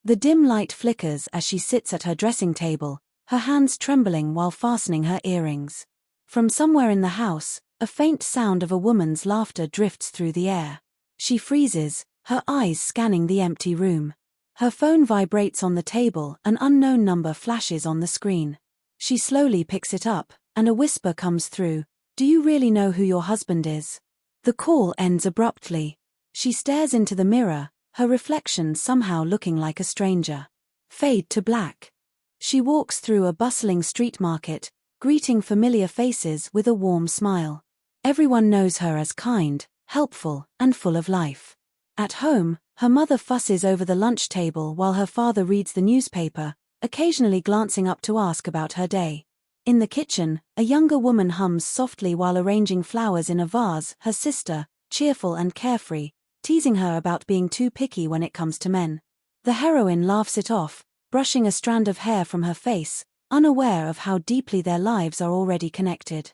The dim light flickers as she sits at her dressing table, her hands trembling while fastening her earrings. From somewhere in the house, a faint sound of a woman's laughter drifts through the air. She freezes, her eyes scanning the empty room. Her phone vibrates on the table, an unknown number flashes on the screen. She slowly picks it up, and a whisper comes through. "Do you really know who your husband is?" The call ends abruptly. She stares into the mirror, her reflection somehow looking like a stranger. Fade to black. She walks through a bustling street market, greeting familiar faces with a warm smile. Everyone knows her as kind, helpful, and full of life. At home, her mother fusses over the lunch table while her father reads the newspaper, occasionally glancing up to ask about her day. In the kitchen, a younger woman hums softly while arranging flowers in a vase, her sister, cheerful and carefree, teasing her about being too picky when it comes to men. The heroine laughs it off, brushing a strand of hair from her face, unaware of how deeply their lives are already connected.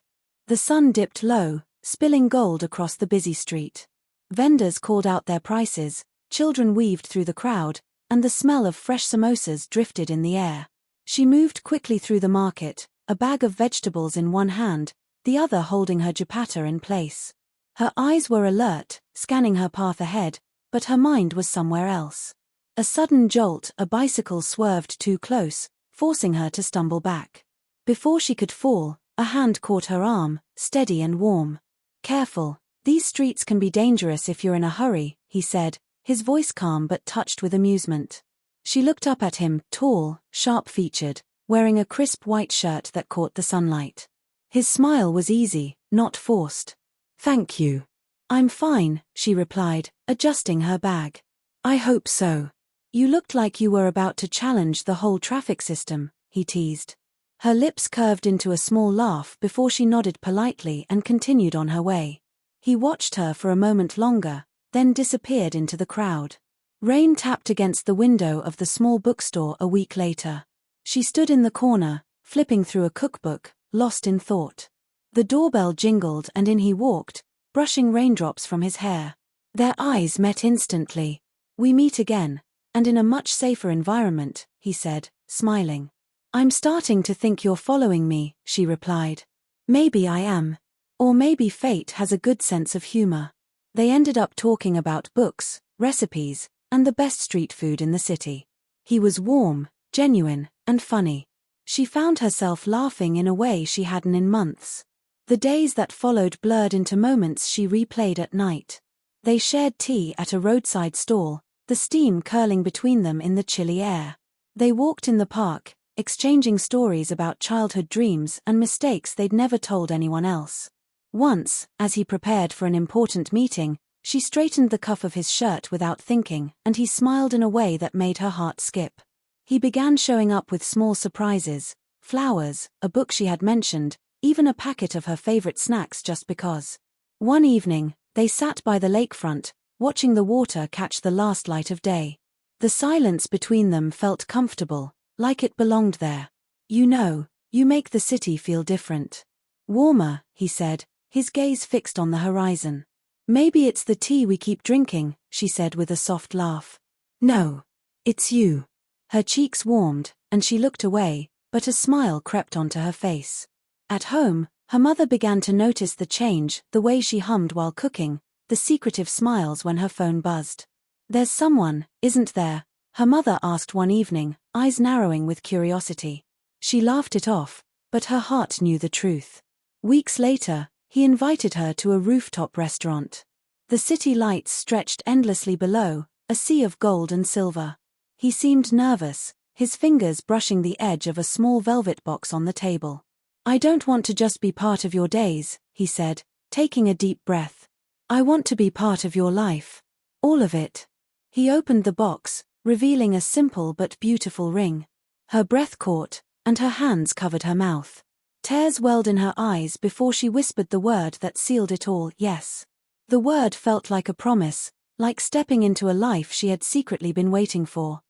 The sun dipped low, spilling gold across the busy street. Vendors called out their prices, children weaved through the crowd, and the smell of fresh samosas drifted in the air. She moved quickly through the market, a bag of vegetables in one hand, the other holding her dupatta in place. Her eyes were alert, scanning her path ahead, but her mind was somewhere else. A sudden jolt, a bicycle swerved too close, forcing her to stumble back. Before she could fall, a hand caught her arm, steady and warm. "Careful, these streets can be dangerous if you're in a hurry," he said, his voice calm but touched with amusement. She looked up at him, tall, sharp-featured, wearing a crisp white shirt that caught the sunlight. His smile was easy, not forced. "Thank you. I'm fine," she replied, adjusting her bag. "I hope so. You looked like you were about to challenge the whole traffic system," he teased. Her lips curved into a small laugh before she nodded politely and continued on her way. He watched her for a moment longer, then disappeared into the crowd. Rain tapped against the window of the small bookstore a week later. She stood in the corner, flipping through a cookbook, lost in thought. The doorbell jingled and in he walked, brushing raindrops from his hair. Their eyes met instantly. "We meet again, and in a much safer environment," he said, smiling. "I'm starting to think you're following me," she replied. "Maybe I am. Or maybe fate has a good sense of humor." They ended up talking about books, recipes, and the best street food in the city. He was warm, genuine, and funny. She found herself laughing in a way she hadn't in months. The days that followed blurred into moments she replayed at night. They shared tea at a roadside stall, the steam curling between them in the chilly air. They walked in the park, exchanging stories about childhood dreams and mistakes they'd never told anyone else. Once, as he prepared for an important meeting, she straightened the cuff of his shirt without thinking, and he smiled in a way that made her heart skip. He began showing up with small surprises, flowers, a book she had mentioned, even a packet of her favorite snacks just because. One evening, they sat by the lakefront, watching the water catch the last light of day. The silence between them felt comfortable, like it belonged there. "You know, you make the city feel different." "Warmer," he said, his gaze fixed on the horizon. "Maybe it's the tea we keep drinking," she said with a soft laugh. "No. It's you." Her cheeks warmed, and she looked away, but a smile crept onto her face. At home, her mother began to notice the change, the way she hummed while cooking, the secretive smiles when her phone buzzed. "There's someone, isn't there?" her mother asked one evening, eyes narrowing with curiosity. She laughed it off, but her heart knew the truth. Weeks later, he invited her to a rooftop restaurant. The city lights stretched endlessly below, a sea of gold and silver. He seemed nervous, his fingers brushing the edge of a small velvet box on the table. "I don't want to just be part of your days," he said, taking a deep breath. "I want to be part of your life. All of it." He opened the box, revealing a simple but beautiful ring. Her breath caught, and her hands covered her mouth. Tears welled in her eyes before she whispered the word that sealed it all, "yes." The word felt like a promise, like stepping into a life she had secretly been waiting for.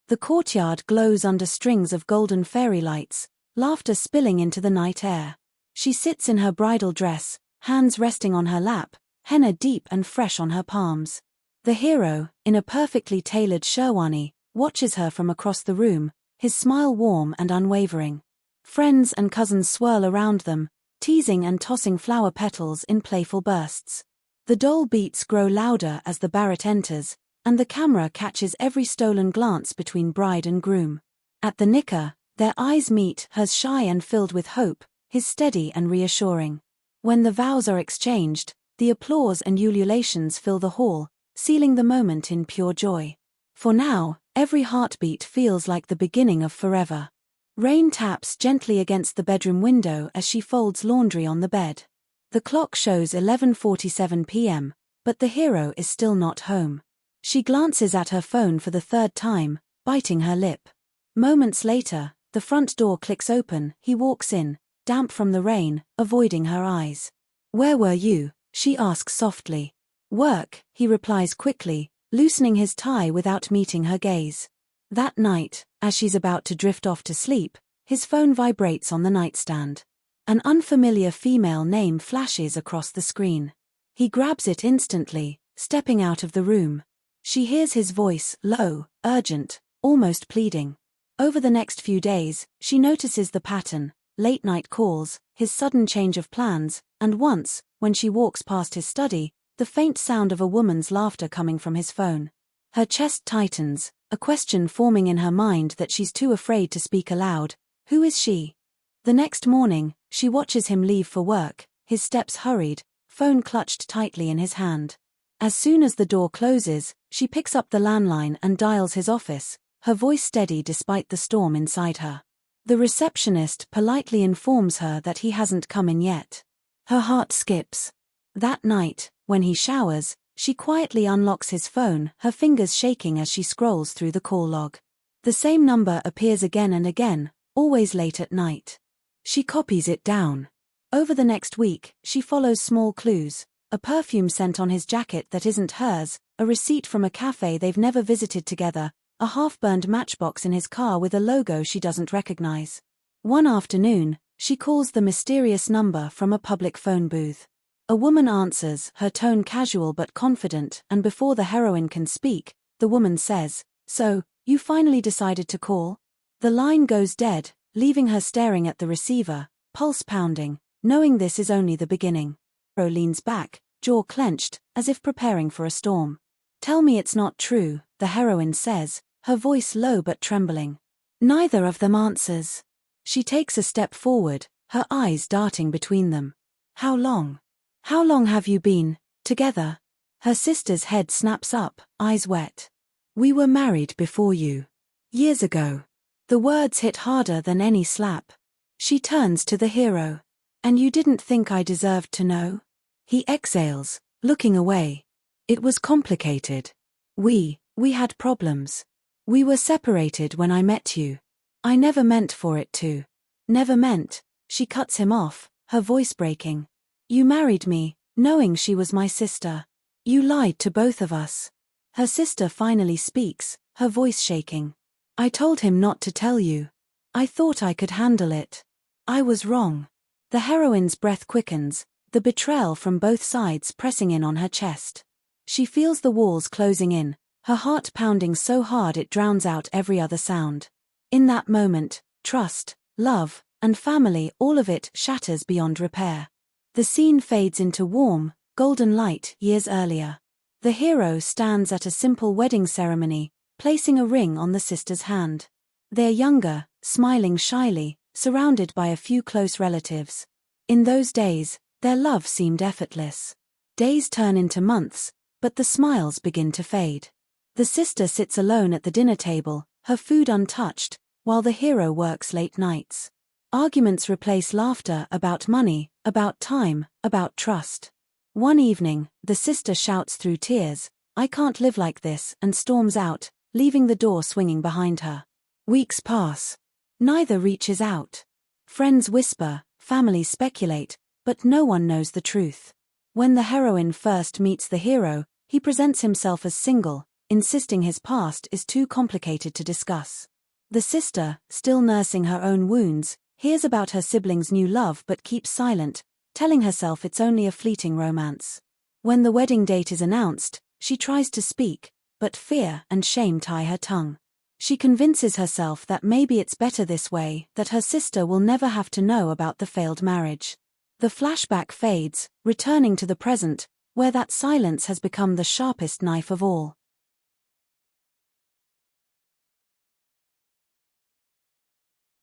The courtyard glows under strings of golden fairy lights, laughter spilling into the night air. She sits in her bridal dress, hands resting on her lap, henna deep and fresh on her palms. The hero, in a perfectly tailored sherwani, watches her from across the room, his smile warm and unwavering. Friends and cousins swirl around them, teasing and tossing flower petals in playful bursts. The doll beats grow louder as the Barrett enters, and the camera catches every stolen glance between bride and groom. At the nicker, their eyes meet, hers shy and filled with hope, his steady and reassuring. When the vows are exchanged, the applause and ululations fill the hall, sealing the moment in pure joy. For now, every heartbeat feels like the beginning of forever. Rain taps gently against the bedroom window as she folds laundry on the bed. The clock shows 11:47 p.m., but the hero is still not home. She glances at her phone for the third time, biting her lip. Moments later, the front door clicks open, he walks in, damp from the rain, avoiding her eyes. "Where were you?" she asks softly. "Work," he replies quickly, loosening his tie without meeting her gaze. That night, as she's about to drift off to sleep, his phone vibrates on the nightstand. An unfamiliar female name flashes across the screen. He grabs it instantly, stepping out of the room. She hears his voice, low, urgent, almost pleading. Over the next few days, she notices the pattern: late-night calls, his sudden change of plans, and once, when she walks past his study, the faint sound of a woman's laughter coming from his phone. Her chest tightens, a question forming in her mind that she's too afraid to speak aloud. Who is she? The next morning, she watches him leave for work, his steps hurried, phone clutched tightly in his hand. As soon as the door closes, she picks up the landline and dials his office, her voice steady despite the storm inside her. The receptionist politely informs her that he hasn't come in yet. Her heart skips. That night, when he showers, she quietly unlocks his phone, her fingers shaking as she scrolls through the call log. The same number appears again and again, always late at night. She copies it down. Over the next week, she follows small clues: a perfume scent on his jacket that isn't hers, a receipt from a cafe they've never visited together, a half-burned matchbox in his car with a logo she doesn't recognize. One afternoon, she calls the mysterious number from a public phone booth. A woman answers, her tone casual but confident, and before the heroine can speak, the woman says, "So, you finally decided to call?" The line goes dead, leaving her staring at the receiver, pulse pounding, knowing this is only the beginning. Hero leans back, jaw clenched, as if preparing for a storm. "Tell me it's not true," the heroine says, her voice low but trembling. Neither of them answers. She takes a step forward, her eyes darting between them. "How long? How long have you been together?" Her sister's head snaps up, eyes wet. "We were married before you. Years ago." The words hit harder than any slap. She turns to the hero. "And you didn't think I deserved to know?" He exhales, looking away. "It was complicated. We had problems. We were separated when I met you. I never meant for it to." "Never meant," she cuts him off, her voice breaking. "You married me, knowing she was my sister. You lied to both of us." Her sister finally speaks, her voice shaking. "I told him not to tell you. I thought I could handle it. I was wrong." The heroine's breath quickens, the betrayal from both sides pressing in on her chest. She feels the walls closing in, her heart pounding so hard it drowns out every other sound. In that moment, trust, love, and family, all of it shatters beyond repair. The scene fades into warm, golden light years earlier. The hero stands at a simple wedding ceremony, placing a ring on the sister's hand. They're younger, smiling shyly, surrounded by a few close relatives. In those days, their love seemed effortless. Days turn into months, but the smiles begin to fade. The sister sits alone at the dinner table, her food untouched, while the hero works late nights. Arguments replace laughter about money, about time, about trust. One evening, the sister shouts through tears, "I can't live like this," and storms out, leaving the door swinging behind her. Weeks pass. Neither reaches out. Friends whisper, families speculate, but no one knows the truth. When the heroine first meets the hero, he presents himself as single, insisting his past is too complicated to discuss. The sister, still nursing her own wounds, hears about her sibling's new love but keeps silent, telling herself it's only a fleeting romance. When the wedding date is announced, she tries to speak, but fear and shame tie her tongue. She convinces herself that maybe it's better this way, that her sister will never have to know about the failed marriage. The flashback fades, returning to the present, where that silence has become the sharpest knife of all.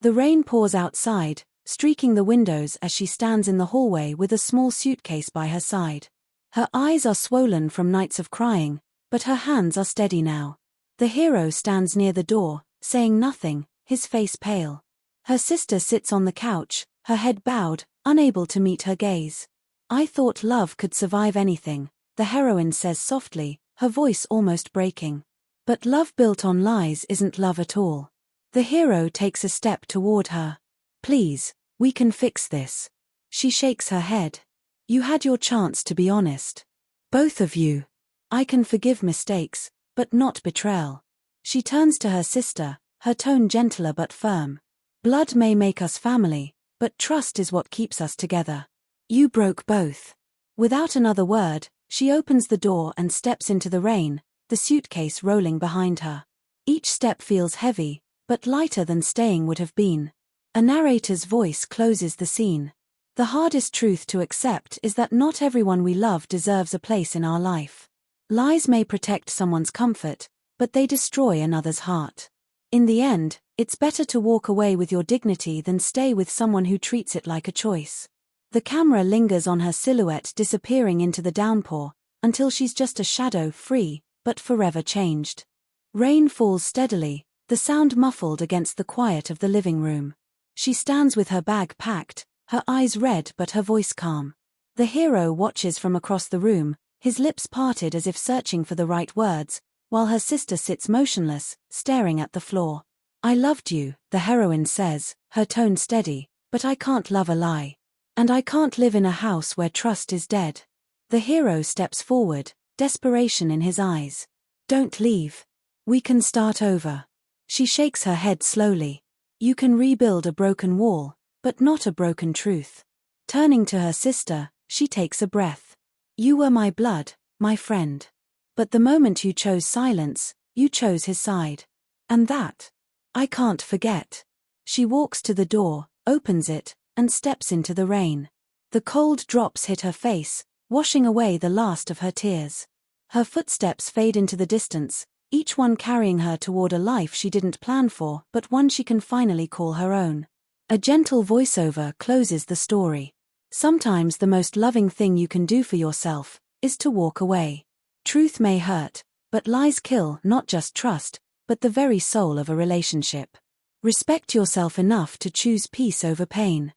The rain pours outside, streaking the windows as she stands in the hallway with a small suitcase by her side. Her eyes are swollen from nights of crying, but her hands are steady now. The hero stands near the door, saying nothing, his face pale. Her sister sits on the couch, her head bowed, unable to meet her gaze. "I thought love could survive anything," the heroine says softly, her voice almost breaking. "But love built on lies isn't love at all." The hero takes a step toward her. "Please, we can fix this." She shakes her head. "You had your chance to be honest. Both of you. I can forgive mistakes, but not betrayal." She turns to her sister, her tone gentler but firm. "Blood may make us family, but trust is what keeps us together. You broke both." Without another word, she opens the door and steps into the rain, the suitcase rolling behind her. Each step feels heavy, but lighter than staying would have been. A narrator's voice closes the scene. "The hardest truth to accept is that not everyone we love deserves a place in our life. Lies may protect someone's comfort, but they destroy another's heart. In the end, it's better to walk away with your dignity than stay with someone who treats it like a choice." The camera lingers on her silhouette disappearing into the downpour, until she's just a shadow, free, but forever changed. Rain falls steadily, the sound muffled against the quiet of the living room. She stands with her bag packed, her eyes red but her voice calm. The hero watches from across the room, his lips parted as if searching for the right words, while her sister sits motionless, staring at the floor. "I loved you," the heroine says, her tone steady, "but I can't love a lie. And I can't live in a house where trust is dead." The hero steps forward, desperation in his eyes. "Don't leave. We can start over." She shakes her head slowly. "You can rebuild a broken wall, but not a broken truth." Turning to her sister, she takes a breath. "You were my blood, my friend. But the moment you chose silence, you chose his side. And that, I can't forget." She walks to the door, opens it, and steps into the rain. The cold drops hit her face, washing away the last of her tears. Her footsteps fade into the distance, each one carrying her toward a life she didn't plan for, but one she can finally call her own. A gentle voiceover closes the story. "Sometimes the most loving thing you can do for yourself is to walk away. Truth may hurt, but lies kill not just trust, but the very soul of a relationship. Respect yourself enough to choose peace over pain."